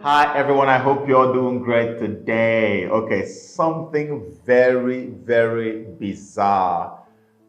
Hi everyone, I hope you're doing great today. Okay, something very bizarre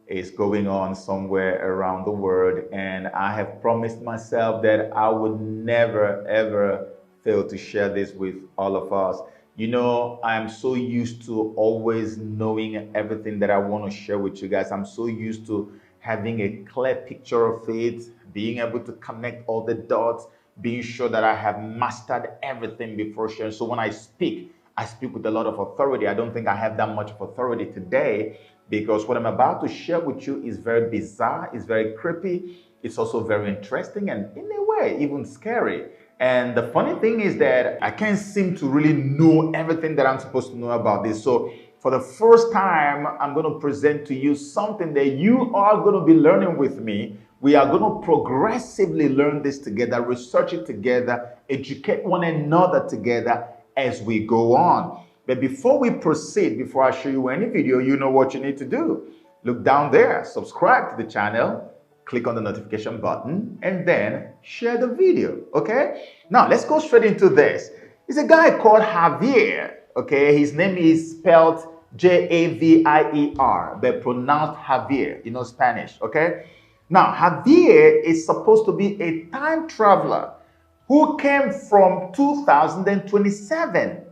is going on somewhere around the world, and I have promised myself that I would never ever fail to share this with all of us. You know, I'm so used to always knowing everything that I want to share with you guys. I'm so used to having a clear picture of it, being able to connect all the dots, being sure that I have mastered everything before sharing. So when I speak with a lot of authority. I don't think I have that much of authority today because what I'm about to share with you is very bizarre, it's very creepy, it's also very interesting and in a way even scary. And the funny thing is that I can't seem to really know everything that I'm supposed to know about this. So for the first time, I'm going to present to you something that you are going to be learning with me. We are going to progressively learn this together, research it together, educate one another together as we go on. But before we proceed, before I show you any video, you know what you need to do. Look down there, subscribe to the channel, click on the notification button, and then share the video, okay? Now, let's go straight into this. It's a guy called Javier, okay? His name is spelled Javier, but pronounced Javier, you know Spanish, okay? Now, Javier is supposed to be a time traveler who came from 2027.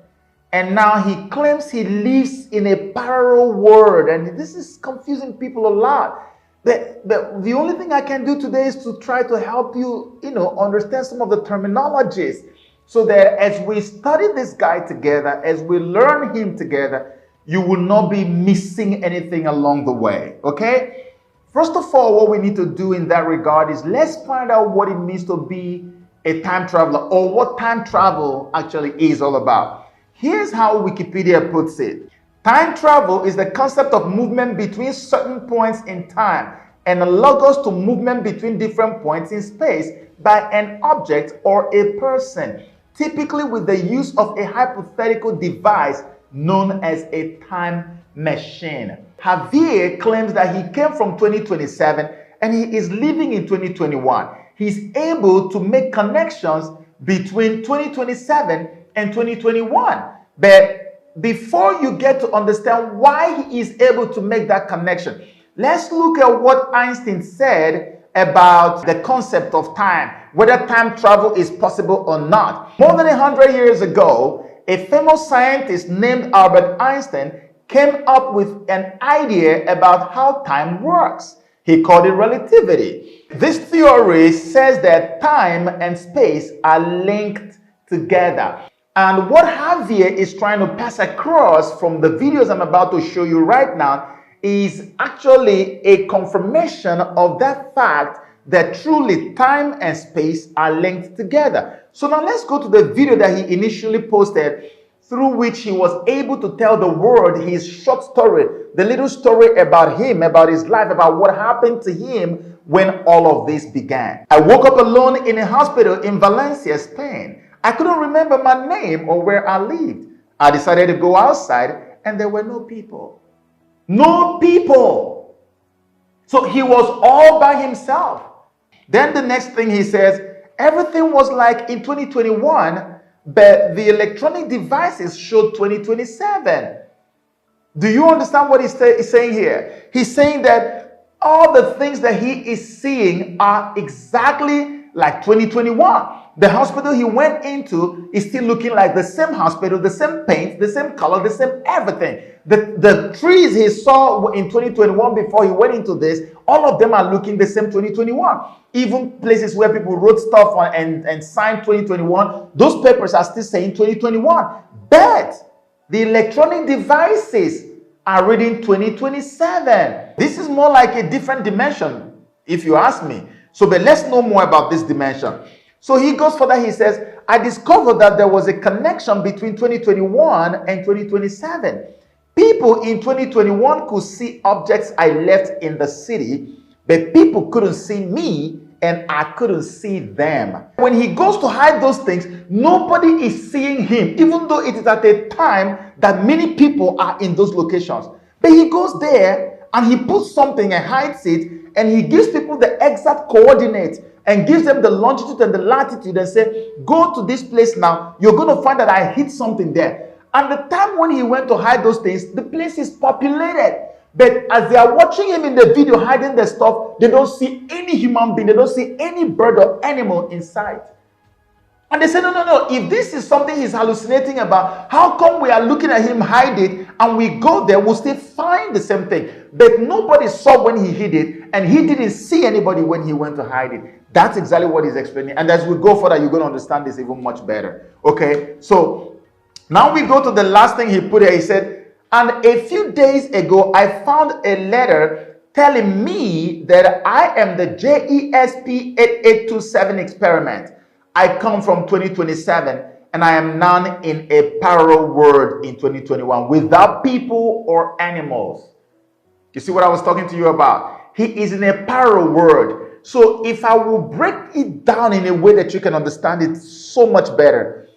And now he claims he lives in a parallel world. And this is confusing people a lot. The only thing I can do today is to try to help you, understand some of the terminologies so that as we study this guy together, as we learn him together, you will not be missing anything along the way, okay? First of all, what we need to do in that regard is let's find out what it means to be a time traveler or what time travel actually is all about. Here's how Wikipedia puts it. Time travel is the concept of movement between certain points in time and analogous to movement between different points in space by an object or a person, typically with the use of a hypothetical device known as a time machine. Javier claims that he came from 2027 and he is living in 2021. He's able to make connections between 2027 and 2021. But before you get to understand why he is able to make that connection, let's look at what Einstein said about the concept of time, whether time travel is possible or not. More than 100 years ago, a famous scientist named Albert Einstein came up with an idea about how time works. He called it relativity. This theory says that time and space are linked together. And what Javier is trying to pass across from the videos I'm about to show you right now is actually a confirmation of that fact that truly time and space are linked together. So now let's go to the video that he initially posted, through which he was able to tell the world his short story, the little story about him, about his life, about what happened to him when all of this began. I woke up alone in a hospital in Valencia, Spain. I couldn't remember my name or where I lived. I decided to go outside and there were no people. No people. So he was all by himself. Then the next thing he says, everything was like in 2021, but the electronic devices showed 2027. Do you understand what he's saying here? He's saying that all the things that he is seeing are exactly like 2021. The hospital he went into is still looking like the same hospital, the same paint, the same color, the same everything. The trees he saw in 2021 before he went into this, all of them are looking the same 2021. Even places where people wrote stuff on and signed 2021, those papers are still saying 2021. But the electronic devices are reading 2027. This is more like a different dimension, if you ask me. So, but let's know more about this dimension. So he goes further, he says, I discovered that there was a connection between 2021 and 2027. People in 2021 could see objects I left in the city, but people couldn't see me and I couldn't see them. When he goes to hide those things, nobody is seeing him, even though it is at a time that many people are in those locations. But he goes there and he puts something and hides it, and he gives people the exact coordinates and gives them the longitude and the latitude and say, go to this place now. You're going to find that I hid something there. And the time when he went to hide those things, the place is populated. But as they are watching him in the video hiding the stuff, they don't see any human being. They don't see any bird or animal inside. And they say, no, no, no. If this is something he's hallucinating about, how come we are looking at him hide it and we go there, we'll still find the same thing? But nobody saw when he hid it, and he didn't see anybody when he went to hide it. That's exactly what he's explaining. And as we go further, you're going to understand this even much better. Okay, so now we go to the last thing he put here. He said, and a few days ago, I found a letter telling me that I am the JESP 8827 experiment. I come from 2027, and I am now in a parallel world in 2021 without people or animals. You see what I was talking to you about? He is in a parallel world. So if I will break it down in a way that you can understand it so much better,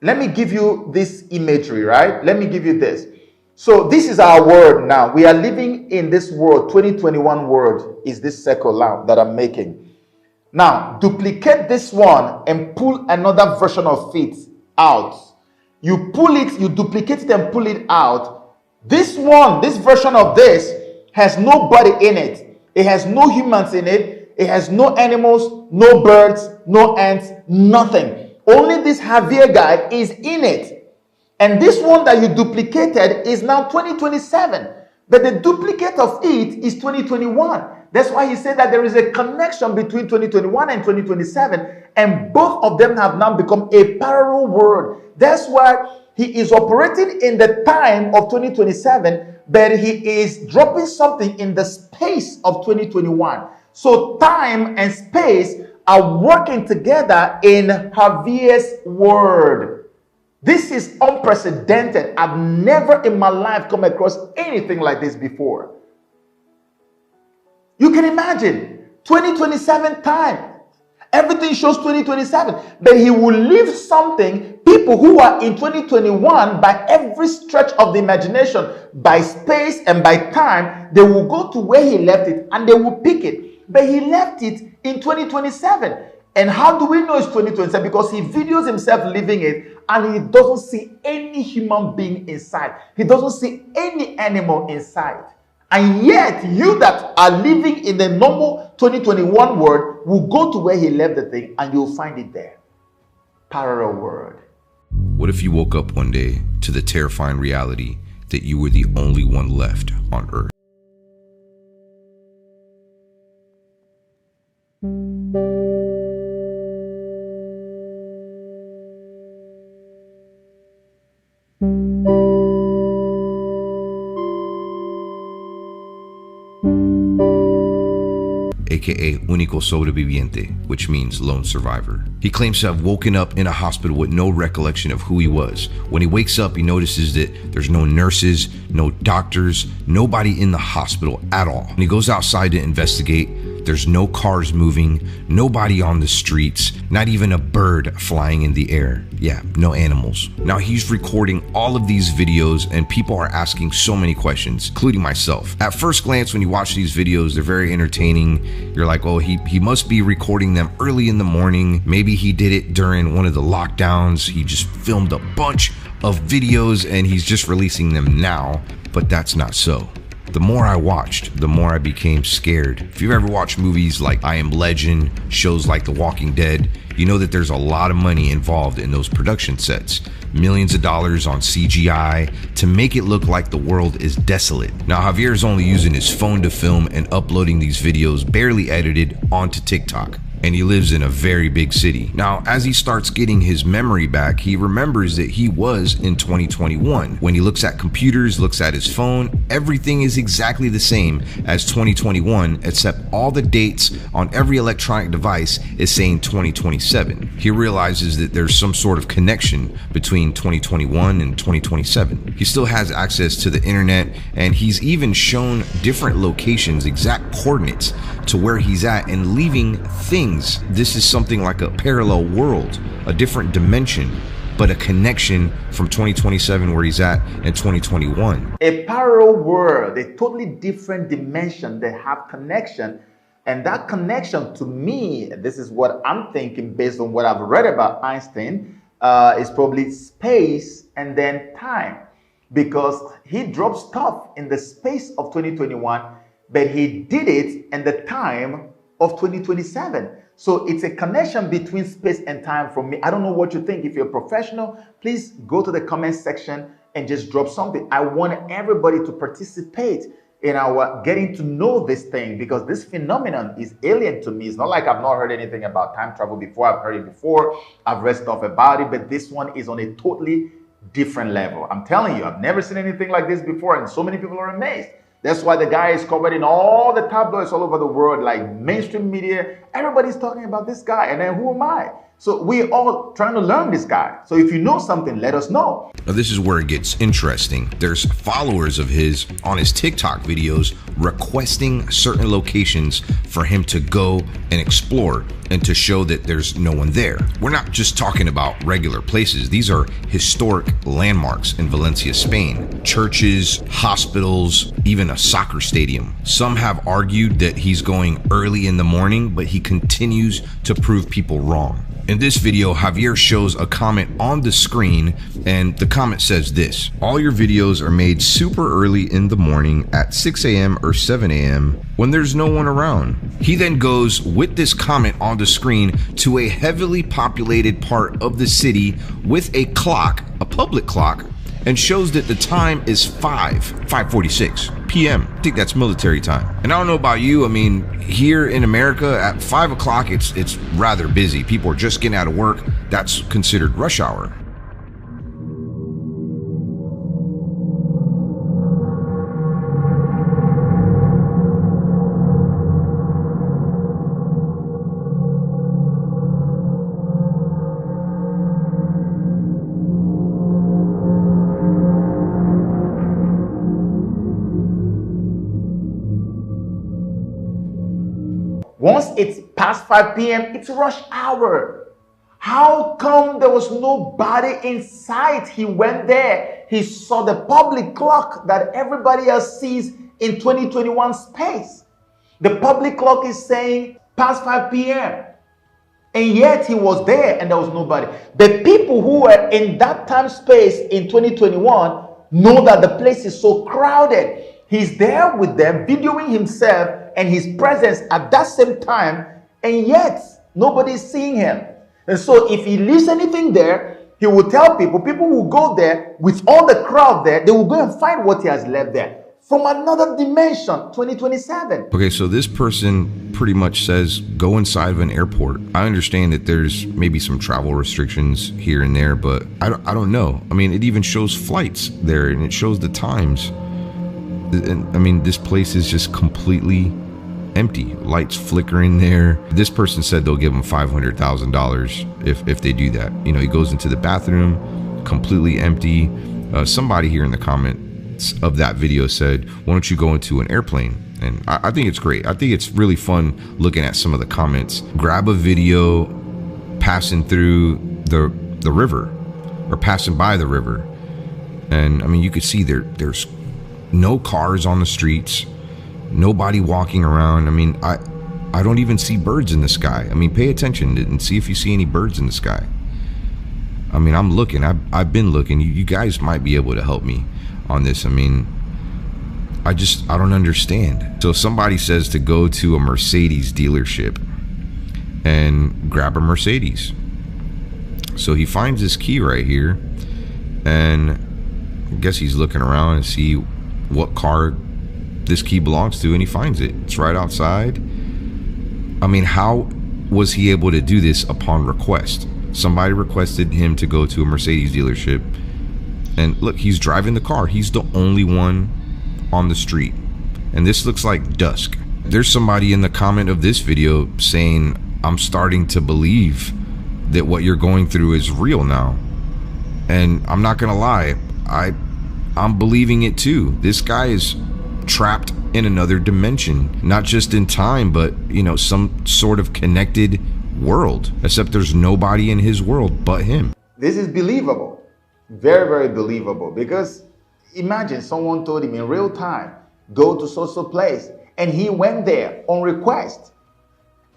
let me give you this imagery, right? Let me give you this. So this is our world now. We are living in this world, 2021 world is this circle now that I'm making. Now, duplicate this one and pull another version of it out. You pull it, you duplicate it and pull it out. This one, this version of this has nobody in it. It has no humans in it. It has no animals, no birds, no ants, nothing. Only this Javier guy is in it. And this one that you duplicated is now 2027. But the duplicate of it is 2021. That's why he said that there is a connection between 2021 and 2027, and both of them have now become a parallel world. That's why he is operating in the time of 2027, but he is dropping something in the space of 2021. So time and space are working together in Javier's world. This is unprecedented. I've never in my life come across anything like this before. You can imagine 2027 time. Everything shows 2027. But he will leave something. People who are in 2021, by every stretch of the imagination, by space and by time, they will go to where he left it and they will pick it. But he left it in 2027. And how do we know it's 2027? Because he videos himself living it and he doesn't see any human being inside. He doesn't see any animal inside. And yet, you that are living in the normal 2021 world will go to where he left the thing and you'll find it there. Parallel world. What if you woke up one day to the terrifying reality that you were the only one left on Earth? aka único sobreviviente, which means lone survivor. He claims to have woken up in a hospital with no recollection of who he was. When he wakes up, he notices that there's no nurses, no doctors, nobody in the hospital at all. When he goes outside to investigate, there's no cars moving, nobody on the streets, not even a bird flying in the air. Yeah, no animals. Now he's recording all of these videos and people are asking so many questions, including myself. At first glance, when you watch these videos, they're very entertaining. You're like, oh, he must be recording them early in the morning. Maybe he did it during one of the lockdowns. He just filmed a bunch of videos and he's just releasing them now, but that's not so. The more I watched, the more I became scared. If you've ever watched movies like I Am Legend, shows like The Walking Dead, you know that there's a lot of money involved in those production sets. Millions of dollars on CGI to make it look like the world is desolate. Now Javier is only using his phone to film and uploading these videos barely edited onto TikTok. And he lives in a very big city. Now, as he starts getting his memory back, he remembers that he was in 2021. When he looks at computers, looks at his phone, everything is exactly the same as 2021, except all the dates on every electronic device is saying 2027. He realizes that there's some sort of connection between 2021 and 2027. He still has access to the internet, and he's even shown different locations, exact coordinates to where he's at, and leaving things. This is something like a parallel world, a different dimension. but a connection from 2027 where he's at in 2021. A parallel world, a totally different dimension. They have connection. And that connection, to me, this is what I'm thinking based on what I've read about Einstein, is probably space and then time. Because he dropped stuff in the space of 2021, but he did it in the time of 2027. So it's a connection between space and time from me. I don't know what you think. If you're a professional, please go to the comment section and just drop something. I want everybody to participate in our getting to know this thing, because this phenomenon is alien to me. It's not like I've not heard anything about time travel before. I've heard it before. I've read stuff about it, but this one is on a totally different level. I'm telling you, I've never seen anything like this before, and so many people are amazed. That's why the guy is covered in all the tabloids all over the world, like mainstream media. Everybody's talking about this guy, and then who am I? So we're all trying to learn this guy. So if you know something, let us know. Now this is where it gets interesting. There's followers of his on his TikTok videos requesting certain locations for him to go and explore and to show that there's no one there. We're not just talking about regular places. These are historic landmarks in Valencia, Spain. Churches, hospitals, even a soccer stadium. Some have argued that he's going early in the morning, but he continues to prove people wrong. In this video, Javier shows a comment on the screen, and the comment says this: all your videos are made super early in the morning at 6 a.m. or 7 a.m. when there's no one around. He then goes with this comment on the screen to a heavily populated part of the city with a clock, a public clock, and shows that the time is 5:46 p.m. I think that's military time. And I don't know about you, I mean, here in America at 5 o'clock, it's rather busy. People are just getting out of work. That's considered rush hour. Once it's past 5 p.m., it's rush hour. How come there was nobody in sight? He went there. He saw the public clock that everybody else sees in 2021 space. The public clock is saying past 5 p.m. And yet he was there and there was nobody. The people who were in that time space in 2021 know that the place is so crowded. He's there with them, videoing himself and his presence at that same time, and yet nobody's seeing him. And so if he leaves anything there, he will tell people will go there with all the crowd there, they will go and find what he has left there from another dimension, 2027. Okay, so this person pretty much says go inside of an airport. I understand that there's maybe some travel restrictions here and there, but I don't know. I mean, it even shows flights there and it shows the times. And I mean, this place is just completely empty. Lights flickering there. This person said they'll give him $500,000 if they do that. You know, he goes into the bathroom, completely empty. Somebody here in the comments of that video said, why don't you go into an airplane? And I think it's great. I think it's really fun looking at some of the comments. Grab a video passing through the river or passing by the river. And I mean, you could see there's no cars on the streets, nobody walking around. I mean, I don't even see birds in the sky. I mean, pay attention and see if you see any birds in the sky. I mean, I'm looking. I've been looking. You guys might be able to help me on this. I mean, I don't understand. So somebody says to go to a Mercedes dealership and grab a Mercedes. So he finds this key right here, and I guess he's looking around and see what car this key belongs to, and he finds it. It's right outside. I mean, how was he able to do this upon request? Somebody requested him to go to a Mercedes dealership, and look, he's driving the car. He's the only one on the street, and this looks like dusk. There's somebody in the comment of this video saying, I'm starting to believe that what you're going through is real now. And I'm not gonna lie, I'm believing it too. This guy is trapped in another dimension, not just in time, but you know, some sort of connected world, except there's nobody in his world but him. This is believable. Very, very believable. Because imagine someone told him in real time, go to so place. And he went there on request.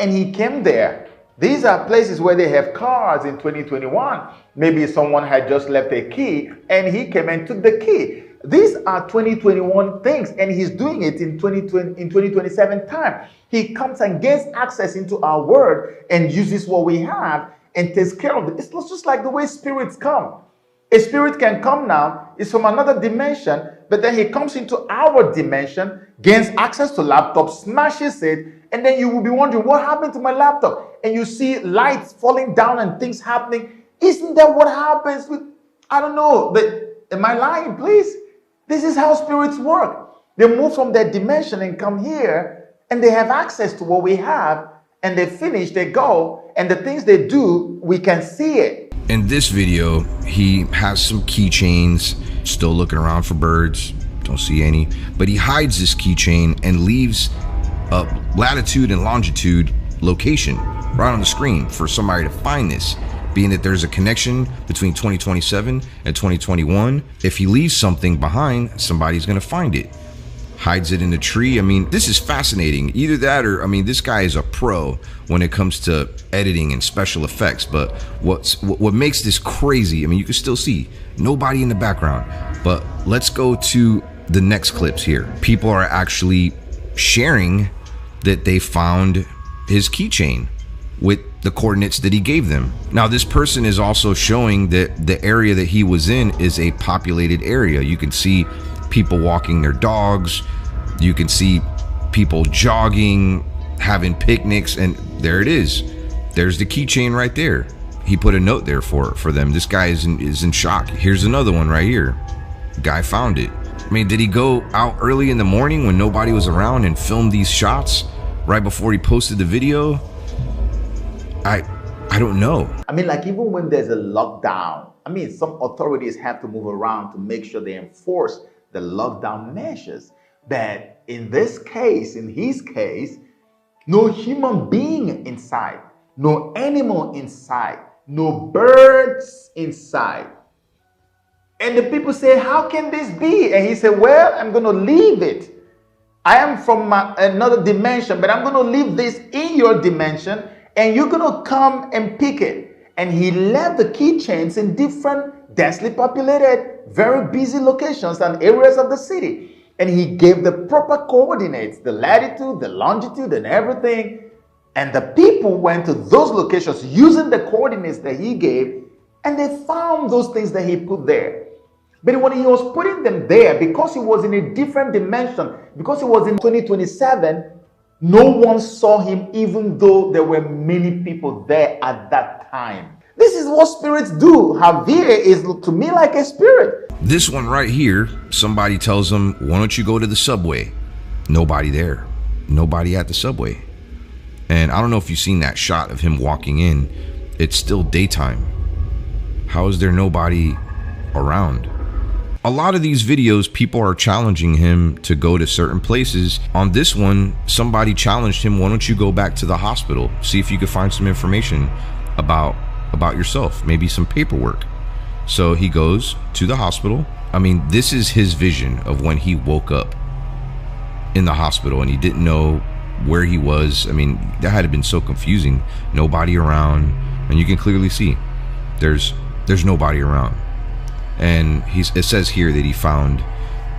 And he came there. These are places where they have cars in 2021. Maybe someone had just left a key and he came and took the key. These are 2021 things, and he's doing it in 2027 time. He comes and gains access into our word and uses what we have and takes care of it. It's just like the way spirits come. A spirit can come now, it's from another dimension, but then he comes into our dimension, gains access to laptop, smashes it, and then you will be wondering, what happened to my laptop? And you see lights falling down and things happening. Isn't that what happens with, I don't know, but am I lying, please? This is how spirits work. They move from their dimension and come here, and they have access to what we have, and they finish, they go, and the things they do, we can see it. In this video, he has some keychains, still looking around for birds, don't see any, but he hides this keychain and leaves a latitude and longitude location right on the screen for somebody to find this. Being that there's a connection between 2027 and 2021, if he leaves something behind, somebody's gonna find it. Hides it in the tree. I mean, this is fascinating. Either that or, I mean, this guy is a pro when it comes to editing and special effects. But what makes this crazy, I mean, you can still see nobody in the background. But let's go to the next clips here. People are actually sharing that they found his keychain with the coordinates that he gave them. Now, this person is also showing that the area that he was in is a populated area. You can see people walking their dogs. You can see people jogging, having picnics, and there it is. There's the keychain right there. He put a note there for them. This guy is in shock. Here's another one right here. Guy found it. I mean, did he go out early in the morning when nobody was around and film these shots right before he posted the video? I don't know. I mean, like, even when there's a lockdown, I mean, some authorities have to move around to make sure they enforce the lockdown measures. But in this case, in his case, no human being inside, no animal inside, no birds inside. And the people say, how can this be? And he said, well, I'm going to leave it. I am from another dimension, but I'm going to leave this in your dimension, and you're going to come and pick it. And he left the keychains in different densely populated, very busy locations and areas of the city. And he gave the proper coordinates, the latitude, the longitude, and everything. And the people went to those locations using the coordinates that he gave, and they found those things that he put there. But when he was putting them there, because he was in a different dimension, because he was in 2027, no one saw him, even though there were many people there at that time. This is what spirits do. Javier is, to me, like a spirit. This one right here, somebody tells him, why don't you go to the subway? Nobody there. Nobody at the subway. And I don't know if you've seen that shot of him walking in. It's still daytime. How is there nobody around? A lot of these videos, people are challenging him to go to certain places. On this one, somebody challenged him, why don't you go back to the hospital? See if you could find some information about yourself, maybe some paperwork. So he goes to the hospital. I mean, this is his vision of when he woke up in the hospital and he didn't know where he was. I mean, that had been so confusing. Nobody around, and you can clearly see there's nobody around. And it says here that he found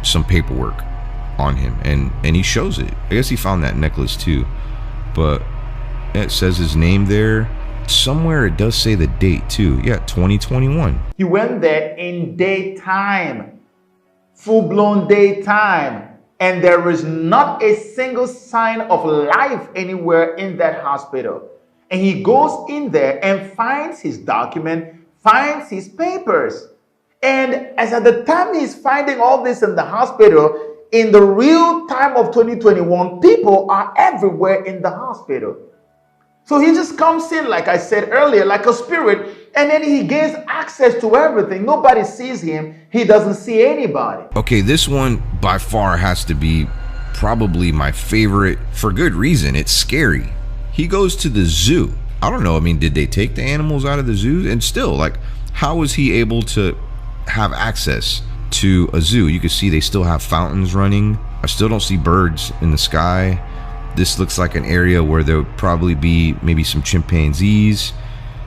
some paperwork on him, and he shows it. I guess he found that necklace too, but it says his name there. Somewhere it does say the date too. Yeah, 2021. He went there in daytime, full-blown daytime, and there is not a single sign of life anywhere in that hospital. And he goes in there and finds his document, finds his papers. And as at the time he's finding all this in the hospital, in the real time of 2021, people are everywhere in the hospital. So he just comes in, like I said earlier, like a spirit, and then he gains access to everything. Nobody sees him. He doesn't see anybody. Okay, this one by far has to be probably my favorite, for good reason. It's scary. He goes to the zoo. I don't know. I mean, did they take the animals out of the zoo? And still, like, How was he able to have access to a zoo? You can see they still have fountains running. I still don't see birds in the sky. This looks like an area where there would probably be maybe some chimpanzees,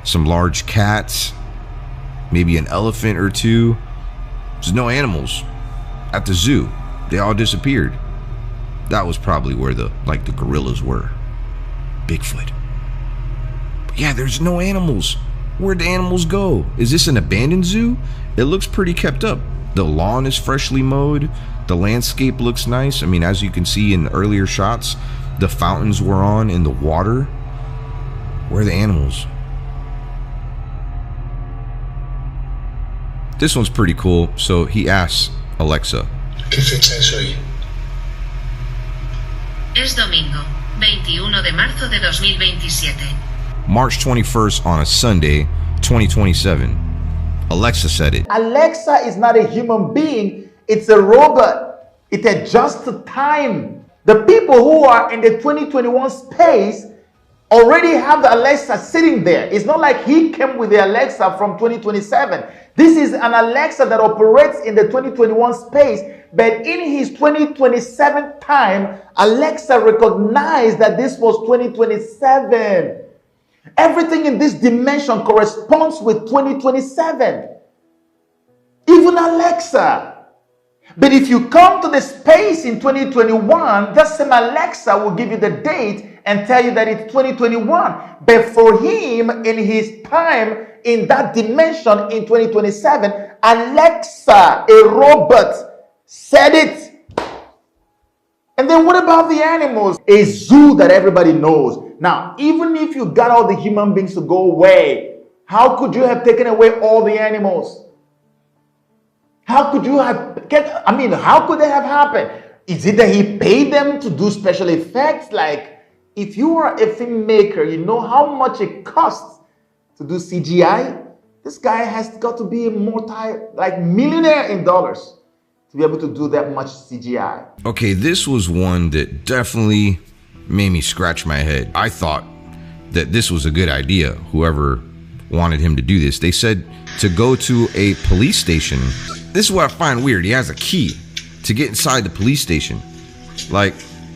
some large cats, maybe an elephant or two. There's no animals at the zoo. They all disappeared. That was probably where the gorillas were. Bigfoot. But yeah, there's no animals. Where'd the animals go? Is this an abandoned zoo? It looks pretty kept up. The lawn is freshly mowed. The landscape looks nice. I mean, as you can see in the earlier shots, the fountains were on in the water. Where are the animals? This one's pretty cool. So he asks Alexa, ¿Qué fecha es hoy? Es domingo, 21 de marzo de 2027. March 21st on a Sunday, 2027. Alexa said it. Alexa is not a human being. It's a robot. It adjusts to time. The people who are in the 2021 space already have the Alexa sitting there. It's not like he came with the Alexa from 2027. This is an Alexa that operates in the 2021 space, but in his 2027 time, Alexa recognized that this was 2027. Everything in this dimension corresponds with 2027. Even Alexa. But if you come to the space in 2021, that same Alexa will give you the date and tell you that it's 2021. But for him, in his time, in that dimension in 2027, Alexa, a robot, said it. And then what about the animals? A zoo that everybody knows. Now, even if you got all the human beings to go away, how could you have taken away all the animals? How could you have, how could that have happened? Is it that he paid them to do special effects? Like, if you are a filmmaker, you know how much it costs to do CGI? This guy has got to be a millionaire in dollars to be able to do that much CGI. Okay, this was one that definitely made me scratch my head. I thought that this was a good idea, whoever wanted him to do this. They said to go to a police station. This is what I find weird. He has a key to get inside the police station.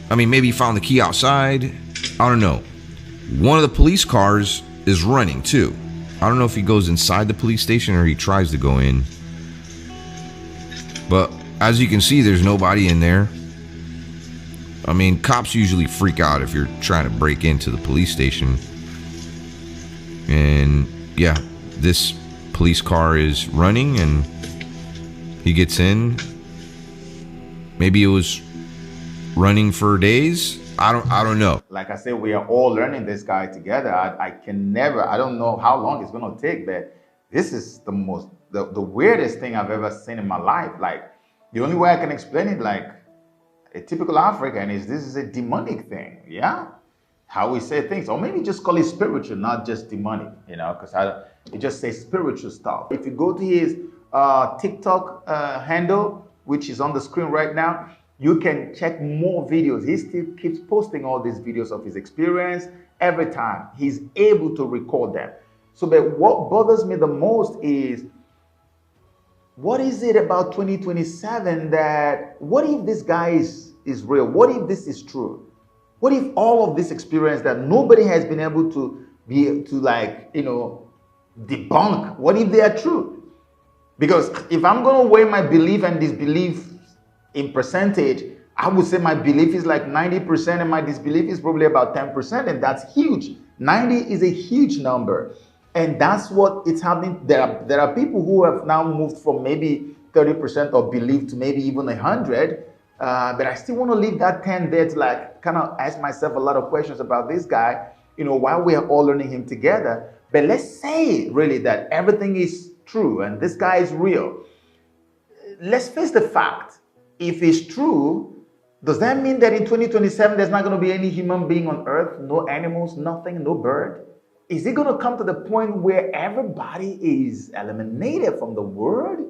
Maybe he found the key outside. I don't know. One of the police cars is running too. I don't know if he goes inside the police station or he tries to go in. But as you can see, there's nobody in there. I mean, cops usually freak out if you're trying to break into the police station. And yeah, this police car is running and he gets in. Maybe it was running for days. I don't know. Like I said, we are all learning this guy together. I don't know how long it's going to take, but this is the weirdest thing I've ever seen in my life. Like, the only way I can explain it, like a typical African, is this is a demonic thing. Yeah. How we say things, or maybe just call it spiritual, not just demonic, because it just says spiritual stuff. If you go to his TikTok handle, which is on the screen right now, you can check more videos. He still keeps posting all these videos of his experience. Every time he's able to record them. So, but what bothers me the most is, what is it about 2027 that, what if this guy is real? What if this is true? What if all of this experience that nobody has been able to debunk, what if they are true? Because if I'm going to weigh my belief and disbelief in percentage, I would say my belief is like 90% and my disbelief is probably about 10%, and that's huge. 90 is a huge number, and that's what it's happening. There are people who have now moved from maybe 30% of belief to maybe even 100, but I still want to leave that 10 there to kind of ask myself a lot of questions about this guy, while we are all learning him together. But let's say really that everything is true and this guy is real. Let's face the fact. If it's true, does that mean that in 2027 there's not going to be any human being on earth? No animals, nothing, no bird? Is it going to come to the point where everybody is eliminated from the world?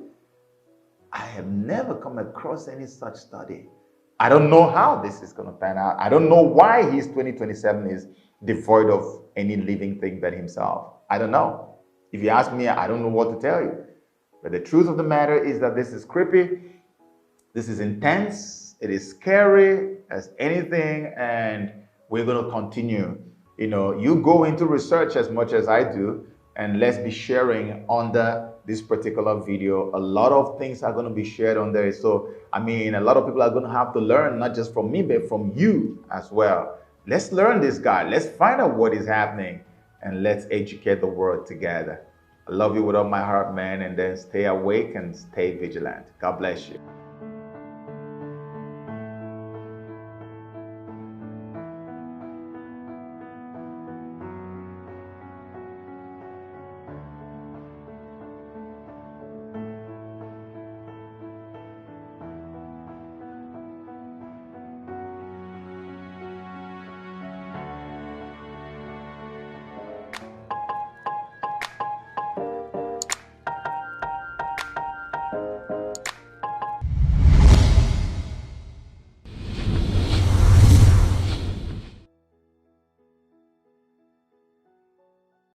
I have never come across any such study. I don't know how this is going to pan out. I don't know why his 2027 is devoid of any living thing but himself. I don't know. If you ask me, I don't know what to tell you. But the truth of the matter is that this is creepy, this is intense, it is scary as anything, and we're going to continue. You know, you go into research as much as I do, and let's be sharing under this particular video. A lot of things are going to be shared on there. So, I mean, a lot of people are going to have to learn, not just from me, but from you as well. Let's learn this guy. Let's find out what is happening, and let's educate the world together. I love you with all my heart, man, and then stay awake and stay vigilant. God bless you.